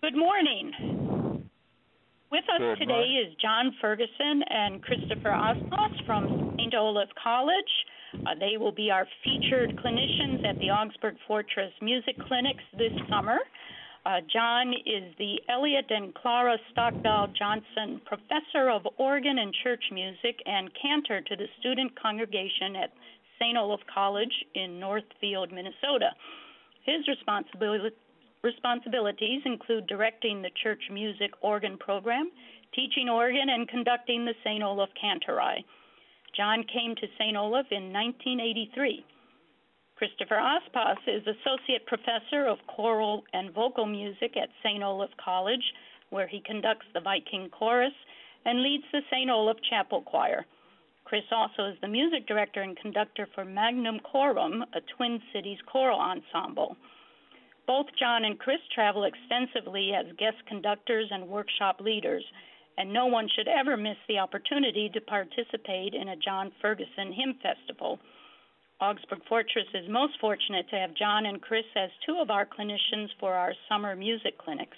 Good morning. With us Good today morning. is John Ferguson and Christopher Aspaas from St. Olaf College. They will be our featured clinicians at the Augsburg Fortress Music Clinics this summer. John is the Elliot and Clara Stockdale Johnson Professor of Organ and Church Music and cantor to the student congregation at St. Olaf College in Northfield, Minnesota. His responsibilities include directing the church music organ program, teaching organ, and conducting the St. Olaf Cantori. John came to St. Olaf in 1983. Christopher Aspaas is Associate Professor of Choral and Vocal Music at St. Olaf College, where he conducts the Viking Chorus and leads the St. Olaf Chapel Choir. Chris also is the music director and conductor for Magnum Chorum, a Twin Cities choral ensemble. Both John and Chris travel extensively as guest conductors and workshop leaders, and no one should ever miss the opportunity to participate in a John Ferguson Hymn Festival. Augsburg Fortress is most fortunate to have John and Chris as two of our clinicians for our summer music clinics.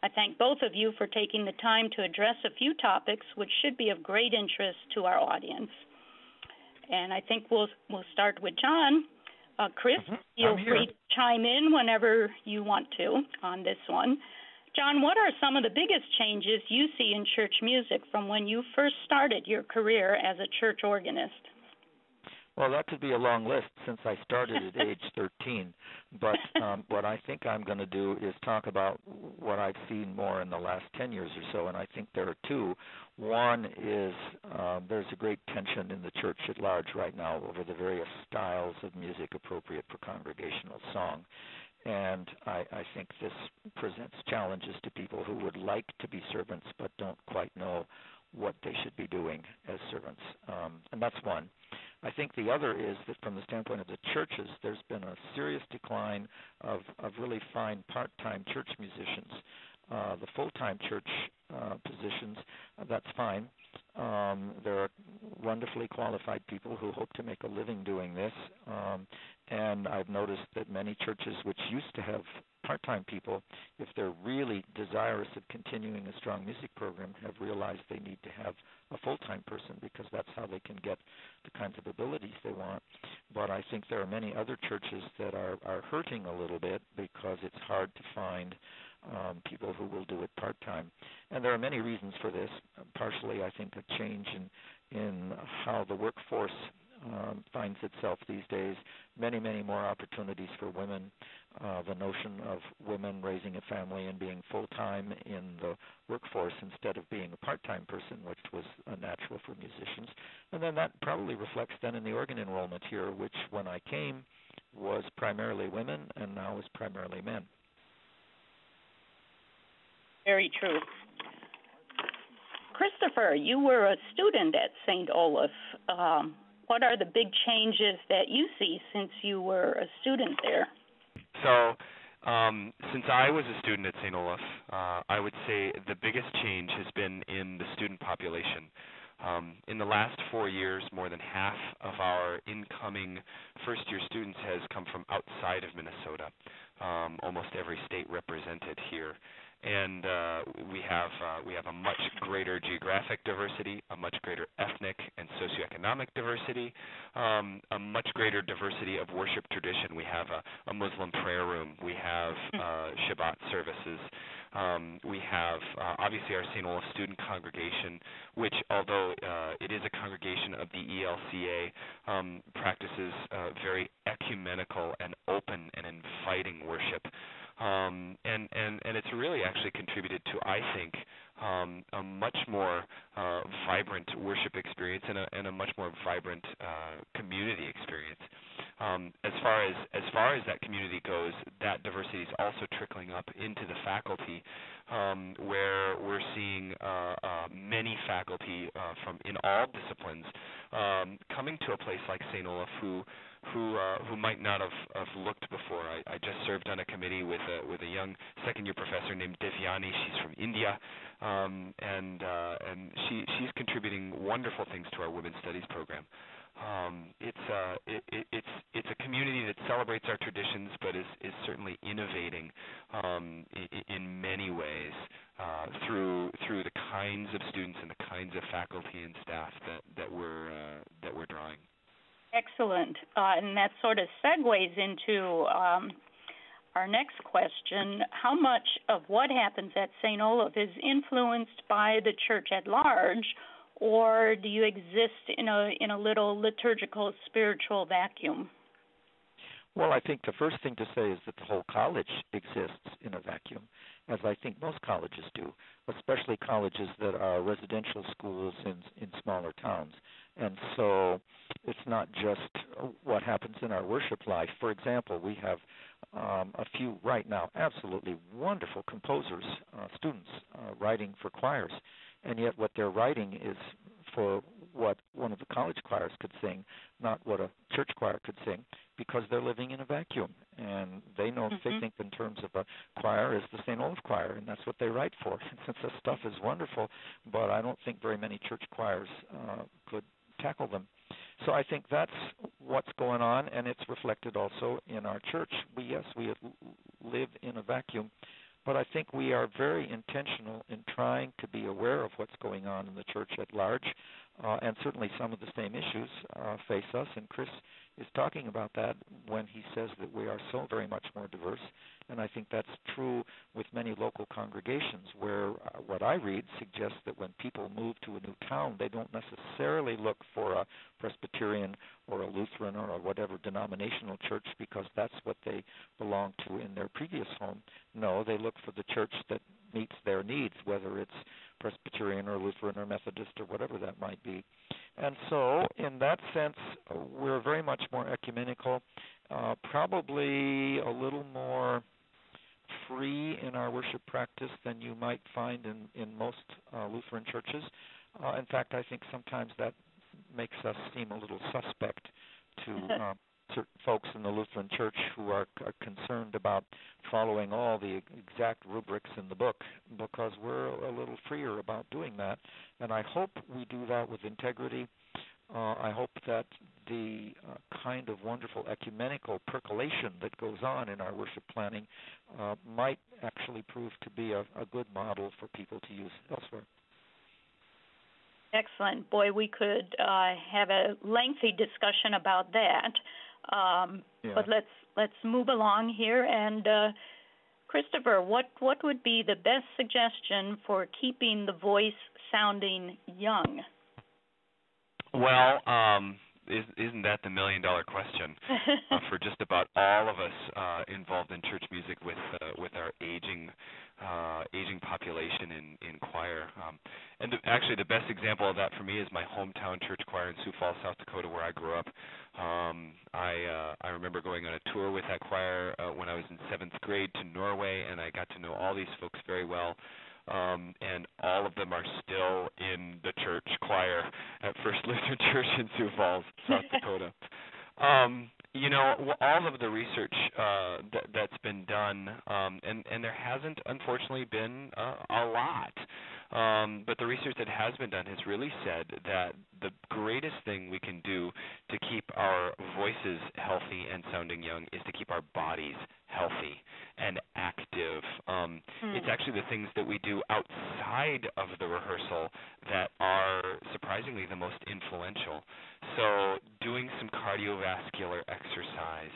I thank both of you for taking the time to address a few topics which should be of great interest to our audience. And I think we'll start with John. Chris, feel free to chime in whenever you want to on this one. John, what are some of the biggest changes you see in church music from when you first started your career as a church organist? Well, that could be a long list since I started at age 13. But what I think I'm going to do is talk about what I've seen more in the last 10 years or so, and I think there are two. One is there's a great tension in the church at large right now over the various styles of music appropriate for congregational song. And I think this presents challenges to people who would like to be servants but don't quite know what they should be doing as servants. And that's one. I think the other is that from the standpoint of the churches, there's been a serious decline of really fine part-time church musicians. The full-time church positions, that's fine. There are wonderfully qualified people who hope to make a living doing this. And I've noticed that many churches which used to have part-time people, if they're really desirous of continuing a strong music program, have realized they need to have a full-time person because that's how they can get the kinds of abilities they want. But I think there are many other churches that are hurting a little bit because it's hard to find people who will do it part-time. And there are many reasons for this. Partially, I think, a change in how the workforce finds itself these days. Many, many more opportunities for women. The notion of women raising a family and being full-time in the workforce instead of being a part-time person, which was natural for musicians. And then that probably reflects then in the organ enrollment here, which when I came was primarily women and now is primarily men. Very true. Christopher, you were a student at St. Olaf. What are the big changes that you see since you were a student there? So, since I was a student at St. Olaf, I would say the biggest change has been in the student population. In the last 4 years, more than half of our incoming first-year students has come from outside of Minnesota, almost every state represented here. And we have a much greater geographic diversity, a much greater ethnic and socioeconomic diversity, a much greater diversity of worship tradition. We have a Muslim prayer room. We have Shabbat services. We have obviously our St. Olaf student congregation, which although it is a congregation of the ELCA, practices very ecumenical and open and inviting worship. And it's really actually contributed to, I think, a much more vibrant worship experience and a much more vibrant community experience. As far as that community goes, that diversity is also trickling up into the faculty, where we're seeing many faculty from in all disciplines coming to a place like St. Olaf who might not have looked before. I just served on a committee with a young second-year professor named Devyani. She's from India, and she's contributing wonderful things to our women's studies program. It's a community that celebrates our traditions, but is certainly innovating in many ways through the kinds of students and the kinds of faculty and staff that we're drawing. Excellent, and that sort of segues into our next question. How much of what happens at St. Olaf is influenced by the church at large, or do you exist in a little liturgical spiritual vacuum? Well, I think the first thing to say is that the whole college exists in a vacuum, as I think most colleges do, especially colleges that are residential schools in smaller towns. And so it's not just what happens in our worship life. For example, we have a few right now absolutely wonderful composers, students writing for choirs, and yet what they're writing is for what one of the college choirs could sing, not what a church choir could sing, because they're living in a vacuum, and they know they think in terms of a choir as the St. Olaf choir, and that's what they write for. And since this stuff is wonderful, but I don't think very many church choirs could tackle them. So I think that's what's going on, and it's reflected also in our church. We live in a vacuum, but I think we are very intentional in trying to be aware of what's going on in the church at large, and certainly some of the same issues face us, and Chris is talking about that when he says that we are so very much more diverse, and I think that's true with many local congregations where what I read suggests that when people move to a new town, they don't necessarily look for a Presbyterian or a Lutheran or a whatever denominational church because that's what they belong to in their previous home. No, they look for the church that meets their needs, whether it's Presbyterian or Lutheran or Methodist or whatever that might be. And so, in that sense, we're very much more ecumenical, probably a little more free in our worship practice than you might find in most Lutheran churches. In fact, I think sometimes that makes us seem a little suspect to certain folks in the Lutheran Church who are concerned about following all the exact rubrics in the book, because we're a little freer about doing that. And I hope we do that with integrity. I hope that the kind of wonderful ecumenical percolation that goes on in our worship planning might actually prove to be a good model for people to use elsewhere. Excellent. Boy, we could have a lengthy discussion about that. But let's move along here. And Christopher, what would be the best suggestion for keeping the voice sounding young? Well, isn't that the million-dollar question for just about all of us involved in church music with our aging population in choir? And actually, the best example of that for me is my hometown church choir in Sioux Falls, South Dakota, where I grew up. I remember going on a tour with that choir when I was in 7th grade to Norway, and I got to know all these folks very well. And all of them are still in the church choir at First Lutheran Church in Sioux Falls, South Dakota. All of the research that's been done, and there hasn't, unfortunately, been a lot. But the research that has been done has really said that the greatest thing we can do to keep our voices healthy and sounding young is to keep our bodies healthy and active. It's actually the things that we do outside of the rehearsal that are surprisingly the most influential. So doing some cardiovascular exercise,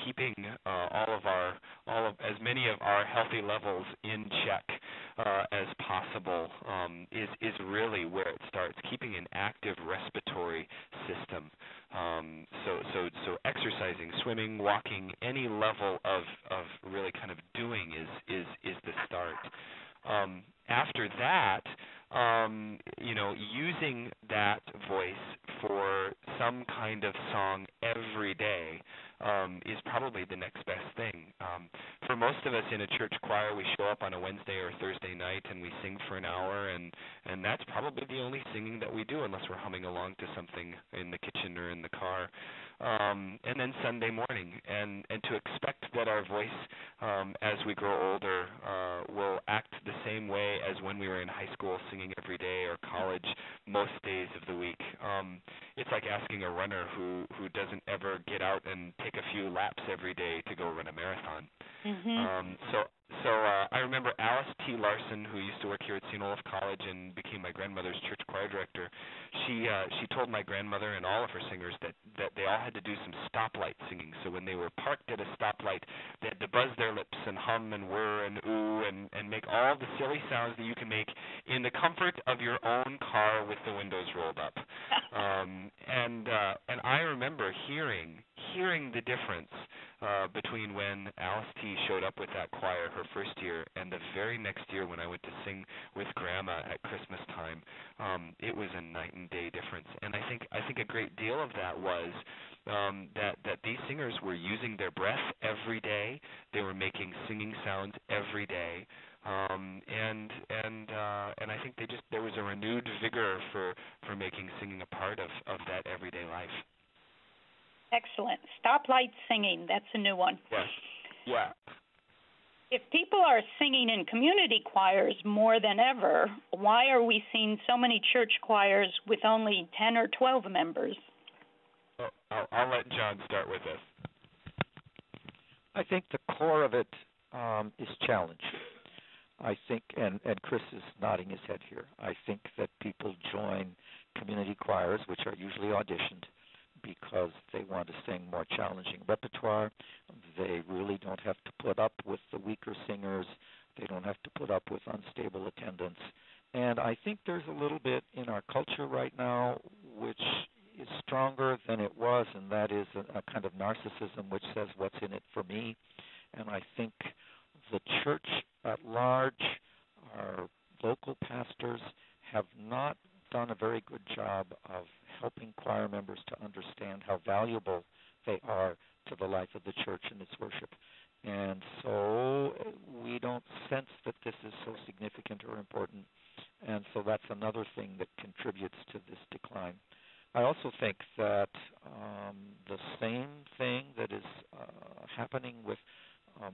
keeping as many of our healthy levels in check as possible is really where it starts. Keeping an active respiratory system. So exercising, swimming, walking, any level of really kind of doing is the start. After that, using that voice for some kind of song every day is probably the next best thing. For most of us in a church choir, we show up on a Wednesday or Thursday night and we sing for an hour, and that's probably the only singing that we do unless we're humming along to something in the kitchen or in the car. And then Sunday morning, and to expect that our voice, as we grow older, will act the same way as when we were in high school singing every day or college most days of the week. It's like asking a runner who doesn't ever get out and take a few laps every day to go run a marathon. So I remember Alice T. Larson, who used to work here at St. Olaf College and became my grandmother's church choir director. She told my grandmother and all of her singers that they all had to do some stoplight singing. So when they were parked at a stoplight, they had to buzz their lips and hum and whir and ooh and make all the silly sounds that you can make in the comfort of your own car with the windows rolled up. And I remember hearing the difference between when Alice T. showed up with that choir her first year and the very next year when I went to sing with Grandma at Christmas time. It was a night and day difference, and I think a great deal of that was that these singers were using their breath every day. They were making singing sounds every day. And I think there was a renewed vigor for making singing a part of that everyday life. Excellent. Stoplight singing, that's a new one. Yes. Yeah. If people are singing in community choirs more than ever, why are we seeing so many church choirs with only 10 or 12 members? I'll let John start with this. I think the core of it is challenge. I think, and Chris is nodding his head here, I think that people join community choirs, which are usually auditioned, because they want to sing more challenging repertoire. They really don't have to put up with the weaker singers. They don't have to put up with unstable attendance. And I think there's a little bit in our culture right now which is stronger than it was, and that is a kind of narcissism which says, what's in it for me? And I think the church at large, our local pastors, have not done a very good job of helping choir members to understand how valuable they are to the life of the church and its worship. And so we don't sense that this is so significant or important. And so that's another thing that contributes to this decline. I also think that the same thing that is happening with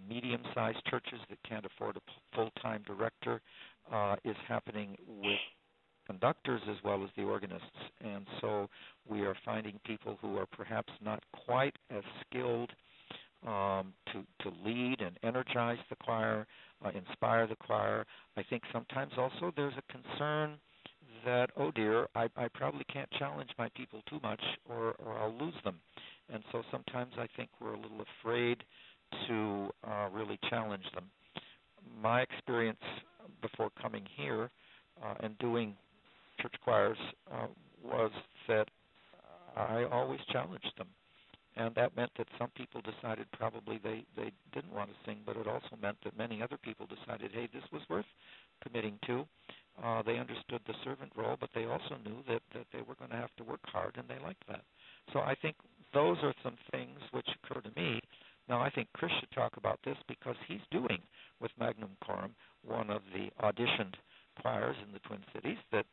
medium-sized churches that can't afford a full-time director is happening with conductors as well as the organists. And so we are finding people who are perhaps not quite as skilled to lead and energize the choir, inspire the choir. I think sometimes also there's a concern that, oh dear, I probably can't challenge my people too much or I'll lose them. And so sometimes I think we're a little afraid to really challenge them. My experience before coming here and doing church choirs was that I always challenged them. And that meant that some people decided probably they didn't want to sing, but it also meant that many other people decided, hey, this was worth committing to. They understood the servant role, but they also knew that they were going to have to work hard, and they liked that. So I think those are some things which occur to me. Now, I think Chris should talk about this because he's doing with Magnum Chorum one of the auditioned choirs in the Twin Cities that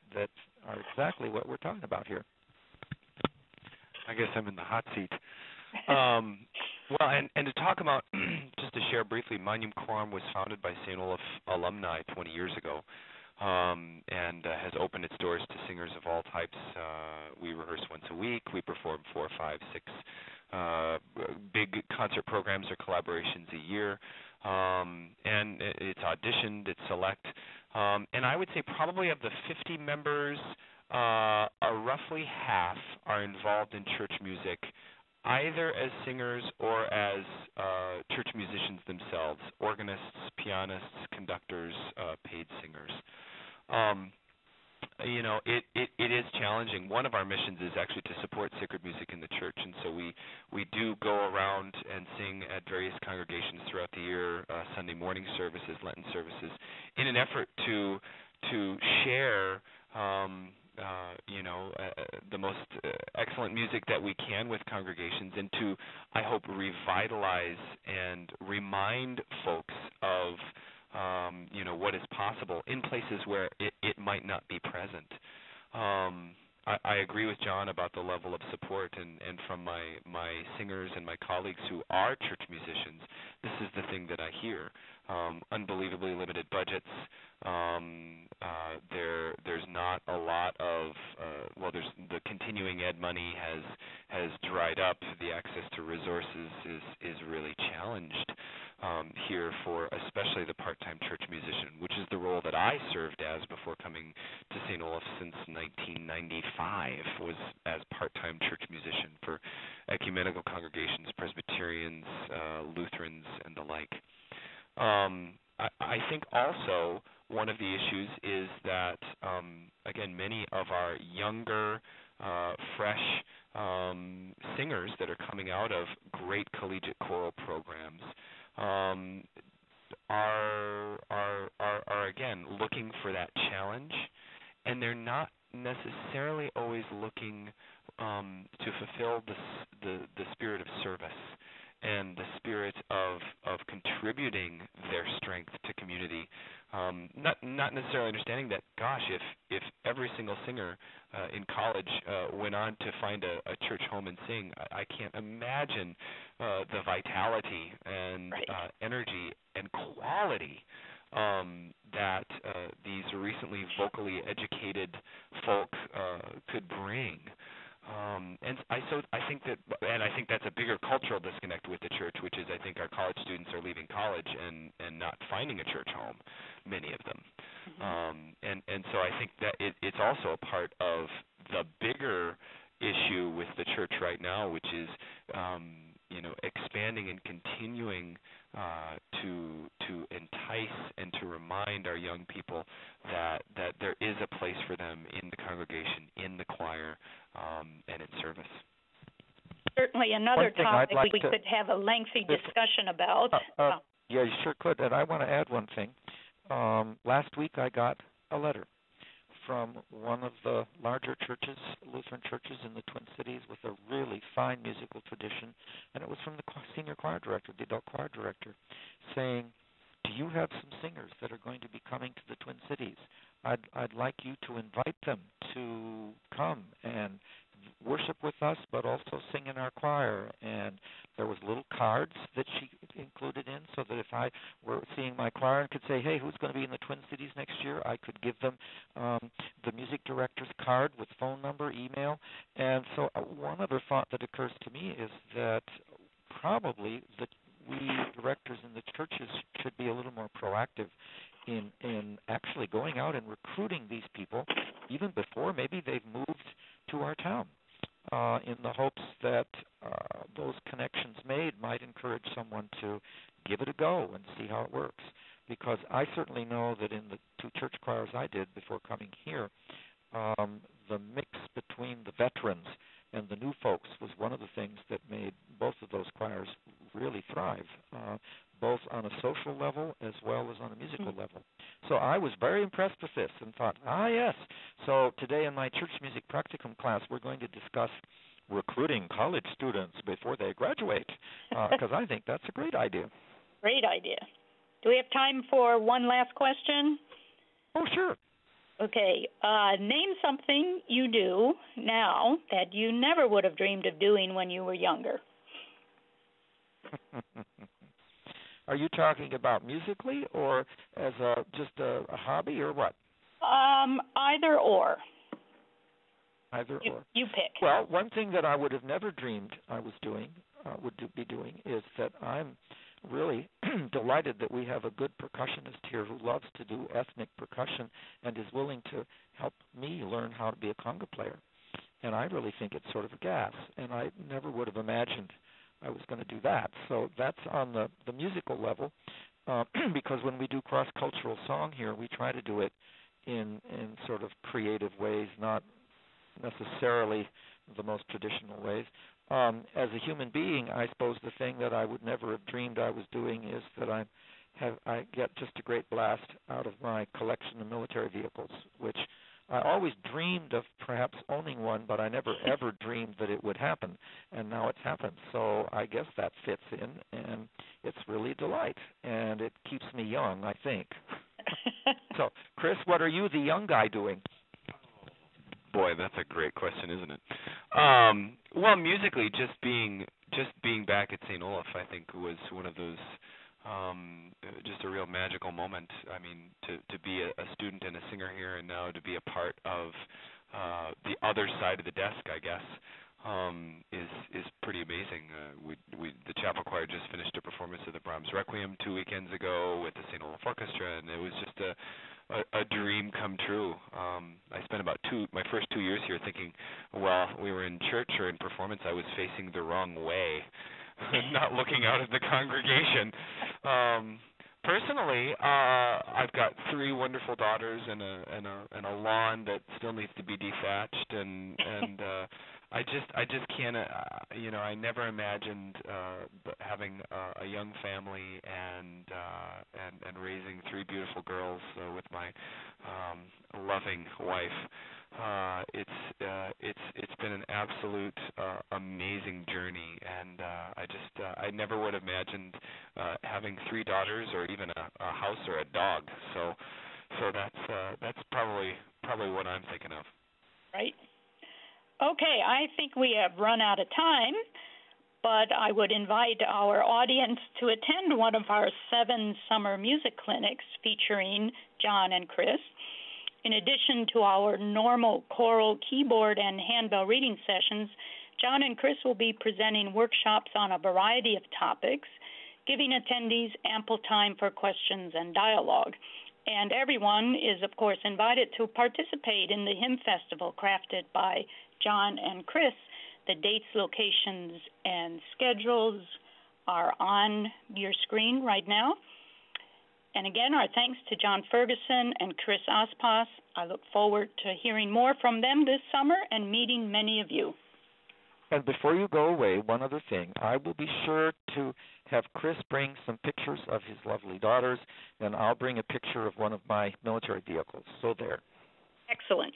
are exactly what we're talking about here. I guess I'm in the hot seat. Well, and to talk about, just to share briefly, Magnum Chorum was founded by St. Olaf alumni 20 years ago, and has opened its doors to singers of all types. We rehearse once a week. We perform 4, 5, 6 big concert programs or collaborations a year. And it's auditioned, it's select. And I would say probably of the 50 members, roughly half are involved in church music, either as singers or as church musicians themselves, organists, pianists, conductors, paid singers. It is challenging. One of our missions is actually to support sacred music in the church, and so we do go around and sing at various congregations throughout the year, Sunday morning services, Lenten services, in an effort to share the most excellent music that we can with congregations, and to, I hope, revitalize and remind folks of what is possible in places where it might not be present. I agree with John about the level of support, and from my singers and my colleagues who are church musicians, this is the thing that I hear. Unbelievably limited budgets. There's not a lot of there's the continuing ed money has dried up. The access to resources is really challenged here for especially the part-time church musician, which is the role that I served as before coming to St. Olaf since 1995, was as part-time church musician for ecumenical congregations, Presbyterians, Lutherans, and the like. I think also one of the issues is that, again, many of our younger, fresh singers that are coming out of great collegiate choral programs are again looking for that challenge, and they're not necessarily always looking to fulfill the spirit of service and the spirit of contributing their strength to community. Not necessarily understanding that, gosh, if every single singer in college went on to find a church home and sing, I can't imagine the vitality and energy and quality that these recently vocally educated folk could bring. I think that's a bigger cultural disconnect with the church, which is I think our college students are leaving college and not finding a church home, many of them. And so I think that it's also a part of the bigger issue with the church right now, which is expanding and continuing to entice and to remind our young people that there is a place for them in the congregation, in the choir, and in service. Certainly another topic we could have a lengthy discussion about. Yeah, you sure could. And I want to add one thing. Last week I got a letter from one of the larger churches, Lutheran churches in the Twin Cities, with a really fine musical tradition, and it was from the senior choir director, the adult choir director, saying, do you have some singers that are going to be coming to the Twin Cities? I'd like you to invite them to come and worship with us, but also sing in our choir. And there was little cards that she included in, so that if I were seeing my choir and could say, hey, who's going to be in the Twin Cities next year, I could give them the music director's card with phone number, email. And so one other thought that occurs to me is that probably we directors in the churches should be a little more proactive in actually going out and recruiting these people even before maybe they've moved to our town, in the hopes that those connections made might encourage someone to give it a go and see how it works. Because I certainly know that in the two church choirs I did before coming here, the mix between the veterans and the new folks was one of the things that made both of those choirs really thrive, both on a social level as well as on a musical level. So I was very impressed with this and thought, yes. So today in my church music practicum class, we're going to discuss recruiting college students before they graduate, because I think that's a great idea. Great idea. Do we have time for one last question? Oh, sure. Okay. Name something you do now that you never would have dreamed of doing when you were younger. Are you talking about musically or as just a hobby or what? Either or. Either or. You pick. Well, one thing that I would have never dreamed I was doing, be doing, is that I'm really delighted that we have a good percussionist here who loves to do ethnic percussion and is willing to help me learn how to be a conga player. And I really think it's sort of a gas, and I never would have imagined I was going to do that. So that's on the musical level, because when we do cross-cultural song here, we try to do it in sort of creative ways, not necessarily the most traditional ways. As a human being, I suppose the thing that I would never have dreamed I was doing is that I get just a great blast out of my collection of military vehicles, which I always dreamed of perhaps owning one, but I never ever dreamed that it would happen, and now it's happened. So I guess that fits in, and it's really a delight, and it keeps me young, I think. So, Chris, what are you, the young guy, doing? Boy, that's a great question, isn't it? Well, musically, just being back at St. Olaf, I think, was one of those just a real magical moment. I mean, to be a student and a singer here, and now to be a part of the other side of the desk, I guess, is pretty amazing. The chapel choir just finished a performance of the Brahms Requiem 2 weekends ago with the St. Olaf Orchestra, and it was just a dream come true. I spent about my first 2 years here thinking, well, we were in church or in performance, I was facing the wrong way, not looking out at the congregation. Personally, I've got 3 wonderful daughters and a lawn that still needs to be dethatched, and I just can't. I never imagined having a young family and raising 3 beautiful girls with my loving wife. It's been an absolute amazing journey, and I never would have imagined having 3 daughters or even a house or a dog. So that's probably what I'm thinking of. Right. Okay, I think we have run out of time, but I would invite our audience to attend one of our 7 summer music clinics featuring John and Chris. In addition to our normal choral, keyboard, and handbell reading sessions, John and Chris will be presenting workshops on a variety of topics, giving attendees ample time for questions and dialogue. And everyone is, of course, invited to participate in the hymn festival crafted by John and Chris. The dates, locations, and schedules are on your screen right now. And again, our thanks to John Ferguson and Chris Aspaas. I look forward to hearing more from them this summer and meeting many of you. And before you go away, one other thing. I will be sure to have Chris bring some pictures of his lovely daughters, and I'll bring a picture of one of my military vehicles. So there. Excellent.